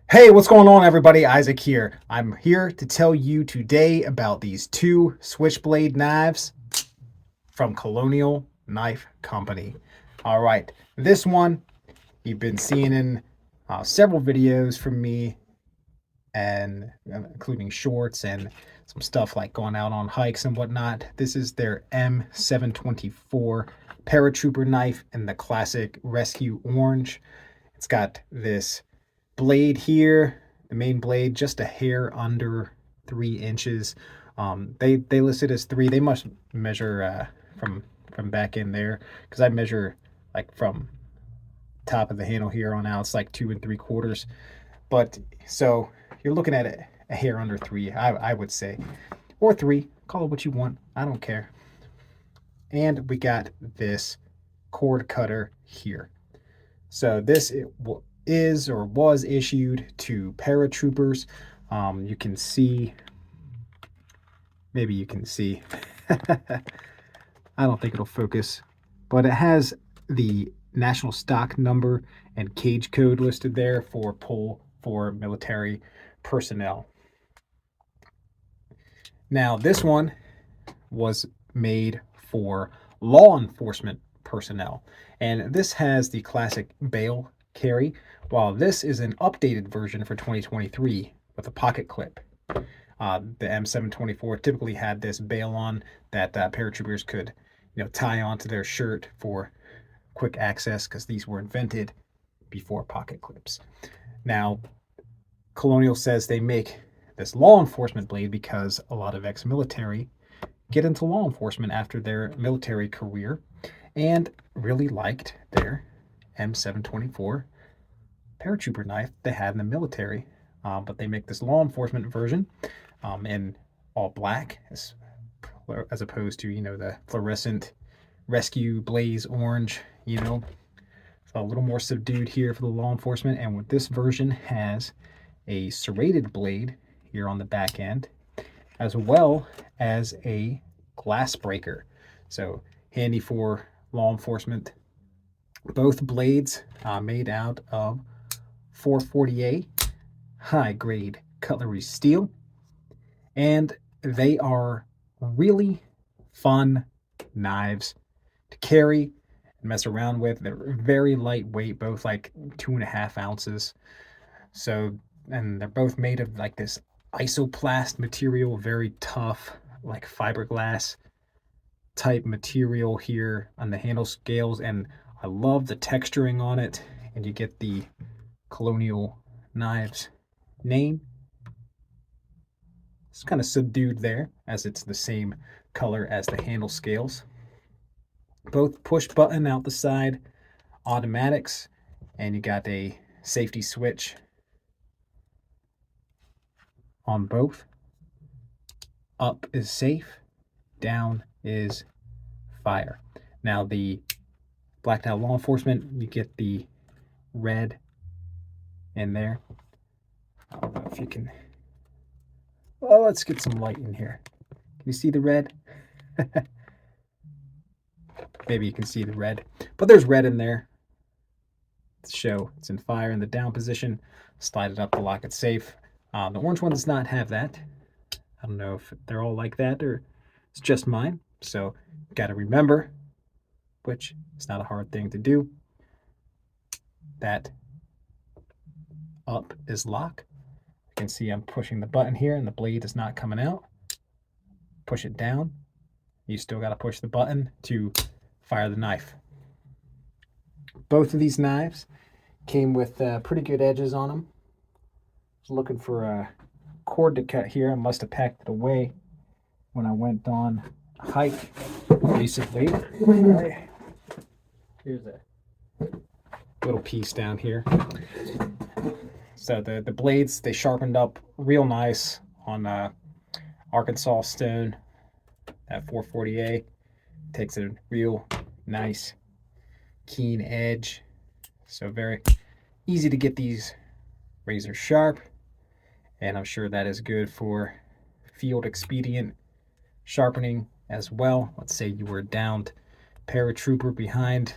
Hey, what's going on, everybody? Isaac here. I'm here to tell you today about these two Switchblade knives from Colonial Knife Company. All right, this one you've been seeing in several videos from me, and including shorts and some stuff like going out on hikes and whatnot. This is their M724 Paratrooper knife in the classic Rescue Orange. It's got this blade here, the main blade, just a hair under 3 inches. They listed as three. They must measure from back in there, because I measure like from top of the handle here on out. It's like 2 3/4. But so you're looking at a hair under three, I would say, or three. Call it what you want. I don't care. And we got this cord cutter here. So this is or was issued to paratroopers. You can see, maybe you can see, I don't think it'll focus, but it has the national stock number and cage code listed there for pull for military personnel. Now, this one was made for law enforcement personnel, and this has the classic bail carry, while this is an updated version for 2023 with a pocket clip. The M724 typically had this bail on that paratroopers could, tie onto their shirt for quick access, because these were invented before pocket clips. Now, Colonial says they make this law enforcement blade because a lot of ex-military get into law enforcement after their military career and really liked their M724 paratrooper knife they had in the military. But they make this law enforcement version in all black, as opposed to, the fluorescent rescue blaze orange, So a little more subdued here for the law enforcement. And with this version has a serrated blade here on the back end, as well as a glass breaker. So handy for law enforcement. Both blades made out of 440A high grade cutlery steel, and they are really fun knives to carry and mess around with. They're very lightweight, both like 2.5 ounces. So, and they're both made of like this isoplast material, very tough, like fiberglass type material here on the handle scales. And I love the texturing on it. And you get the Colonial Knives name. It's kind of subdued there, as it's the same color as the handle scales. Both push button out the side, automatics, and you got a safety switch on both. Up is safe, down is fire. Now, the blacked out law enforcement, you get the red in there. I don't know if you can. Well, let's get some light in here. Can you see the red? Maybe you can see the red, but there's red in there to show it's in fire. In the down position, slide it up to lock it safe. The orange one does not have that. I don't know if they're all like that or it's just mine. So got to remember, which is not a hard thing to do, that up is lock. You can see I'm pushing the button here and the blade is not coming out. Push it down. You still got to push the button to fire the knife. Both of these knives came with pretty good edges on them. I was looking for a cord to cut here. I must have packed it away when I went on a hike recently. Here's a little piece down here. So the blades, they sharpened up real nice on Arkansas stone at 440A. Takes a real nice keen edge. So very easy to get these razor sharp. And I'm sure that is good for field expedient sharpening as well. Let's say you were a downed paratrooper behind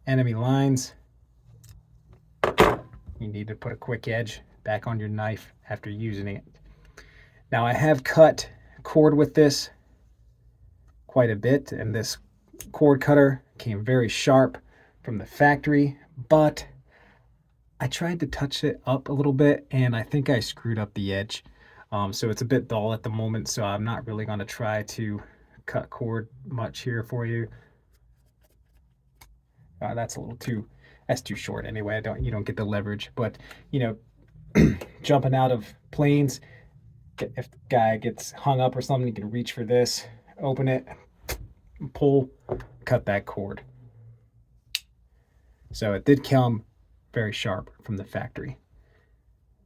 enemy lines. You need to put a quick edge. back on your knife after using it. Now I have cut cord with this quite a bit, and this cord cutter came very sharp from the factory, but I tried to touch it up a little bit and I think I screwed up the edge. So it's a bit dull at the moment, so I'm not really going to try to cut cord much here for you. That's too short anyway. You don't get the leverage, but you know, jumping out of planes, if the guy gets hung up or something, you can reach for this, open it, pull, cut that cord. So it did come very sharp from the factory.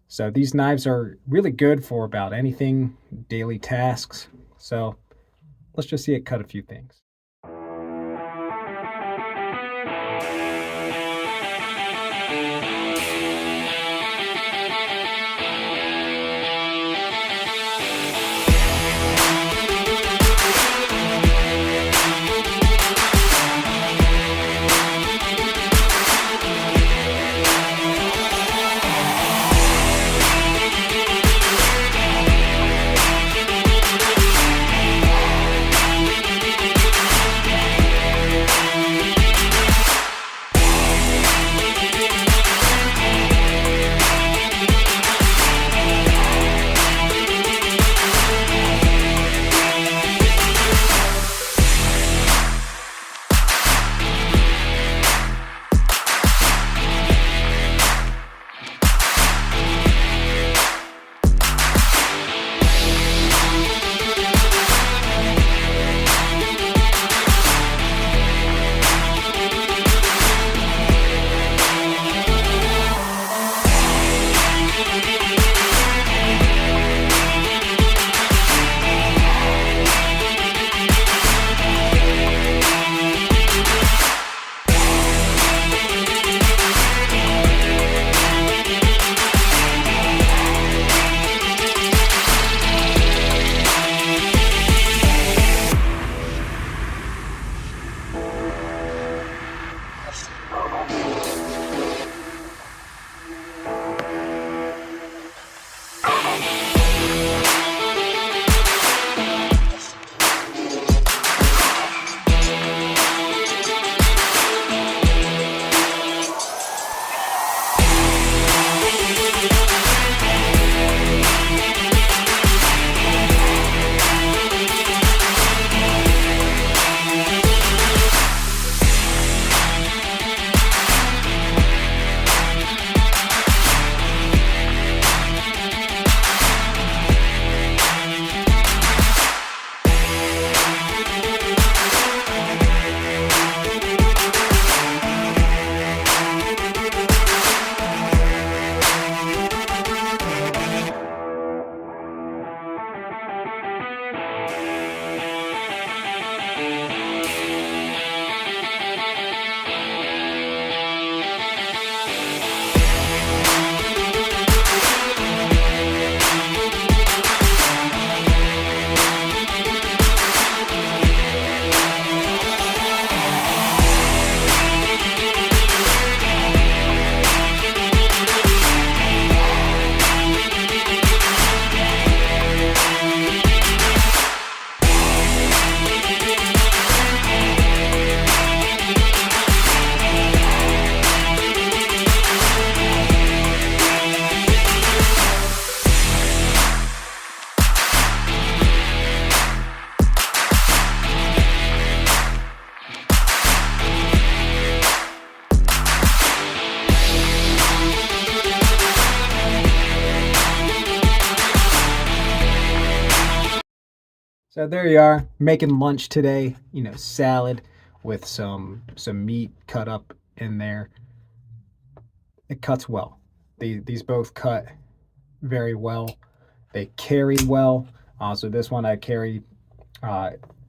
So these knives are really good for about anything, daily tasks. So let's just see it cut a few things. So there you are, making lunch today. You know, salad with some meat cut up in there. It cuts well. These both cut very well. They carry well. So this one I carry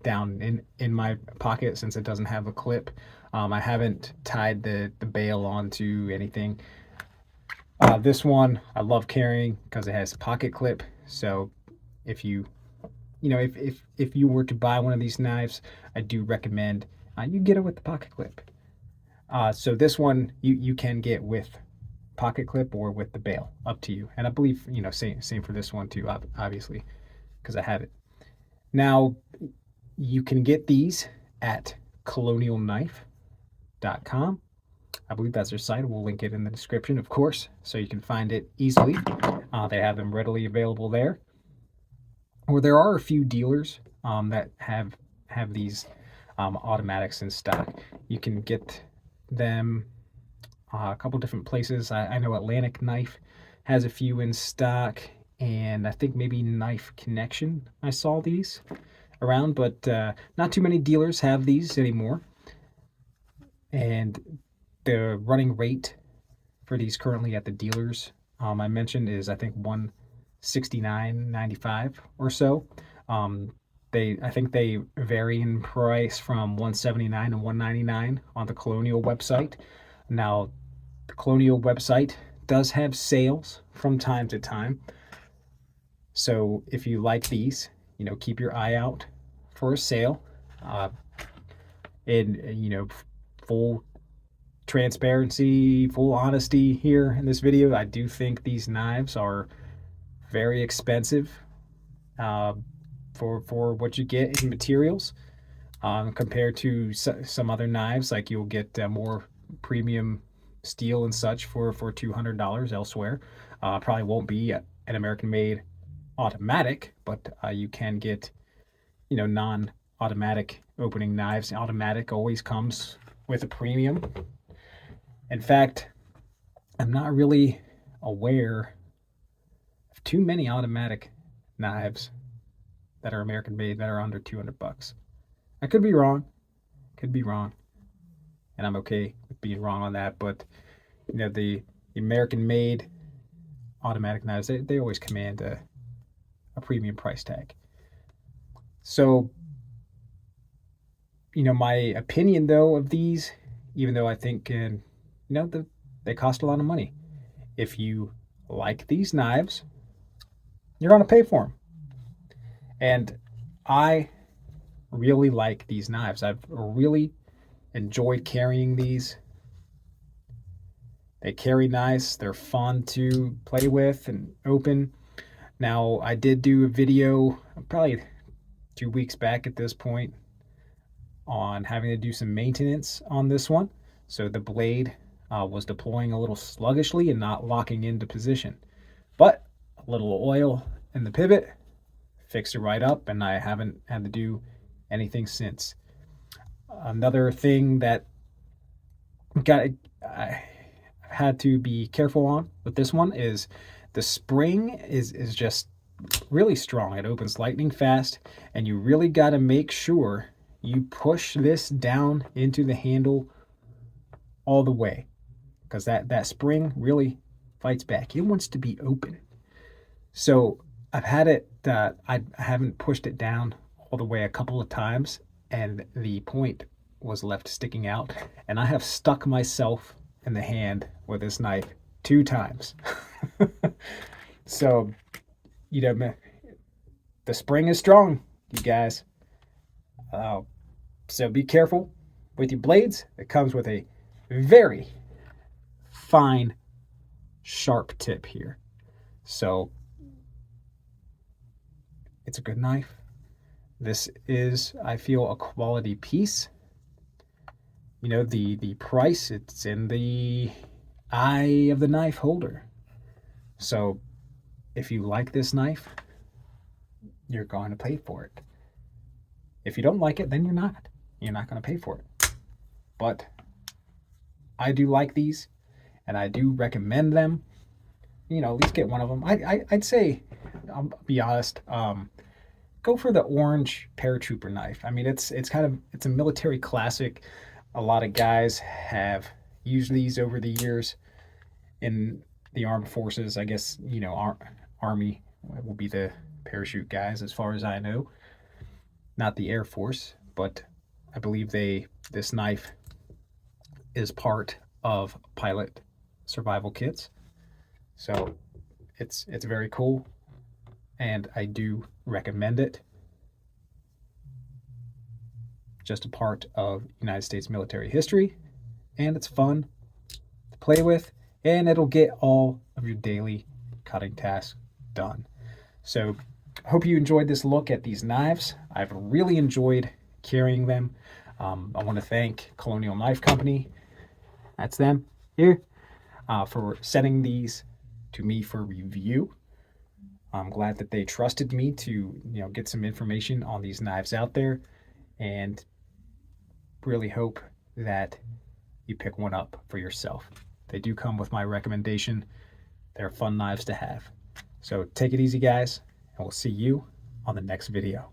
down in my pocket since it doesn't have a clip. I haven't tied the bail onto anything. This one I love carrying because it has a pocket clip. So if you if you were to buy one of these knives, I do recommend you get it with the pocket clip. So this one you can get with pocket clip or with the bail, up to you. And I believe, same for this one too, obviously, because I have it. Now, you can get these at colonialknife.com. I believe that's their site. We'll link it in the description, of course, so you can find it easily. They have them readily available there. Or there are a few dealers that have these automatics in stock. You can get them a couple different places. I know Atlantic Knife has a few in stock, and I think maybe Knife Connection. I saw these around, but not too many dealers have these anymore. And the running rate for these currently at the dealers I mentioned is, I think, $169.95 or so. I think they vary in price from $179 and $199 on the Colonial website. Now, the Colonial website does have sales from time to time. So if you like these, keep your eye out for a sale. And full transparency, full honesty here in this video, I do think these knives are very expensive for what you get in materials compared to some other knives. Like, you'll get more premium steel and such for $200 elsewhere. Probably won't be an American-made automatic, but you can get non-automatic opening knives. Automatic always comes with a premium. In fact, I'm not really aware of too many automatic knives that are American made that are under $200. I could be wrong, and I'm okay with being wrong on that. But the American made automatic knives, they always command a premium price tag. So, my opinion though of these, even though I think they cost a lot of money, if you like these knives, you're going to pay for them. And I really like these knives. I've really enjoyed carrying these. They carry nice. They're fun to play with and open. Now, I did do a video probably 2 weeks back at this point on having to do some maintenance on this one. So the blade was deploying a little sluggishly and not locking into position. But a little oil in the pivot fixed it right up, and I haven't had to do anything since. Another thing that I had to be careful on with this one is the spring is just really strong. It opens lightning fast, and you really got to make sure you push this down into the handle all the way, because that spring really fights back. It wants to be open. So I've had it, I haven't pushed it down all the way a couple of times, and the point was left sticking out, and I have stuck myself in the hand with this knife 2 times. So, the spring is strong, you guys. So be careful with your blades. It comes with a very fine, sharp tip here. So it's a good knife. This is, I feel, a quality piece. The price, it's in the eye of the knife holder. So if you like this knife, you're going to pay for it. If you don't like it, then you're not. You're not going to pay for it. But I do like these, and I do recommend them. At least get one of them. I'd say, I'll be honest, go for the orange Paratrooper knife. I mean, it's a military classic. A lot of guys have used these over the years in the armed forces. I guess, Army will be the parachute guys, as far as I know. Not the Air Force, but I believe this knife is part of pilot survival kits. So it's very cool, and I do recommend it. Just a part of United States military history, and it's fun to play with. and it'll get all of your daily cutting tasks done. So I hope you enjoyed this look at these knives. I've really enjoyed carrying them. I want to thank Colonial Knife Company, that's them here, for sending these to me for review. I'm glad that they trusted me to, get some information on these knives out there, and really hope that you pick one up for yourself. They do come with my recommendation. They're fun knives to have. So take it easy, guys, and we'll see you on the next video.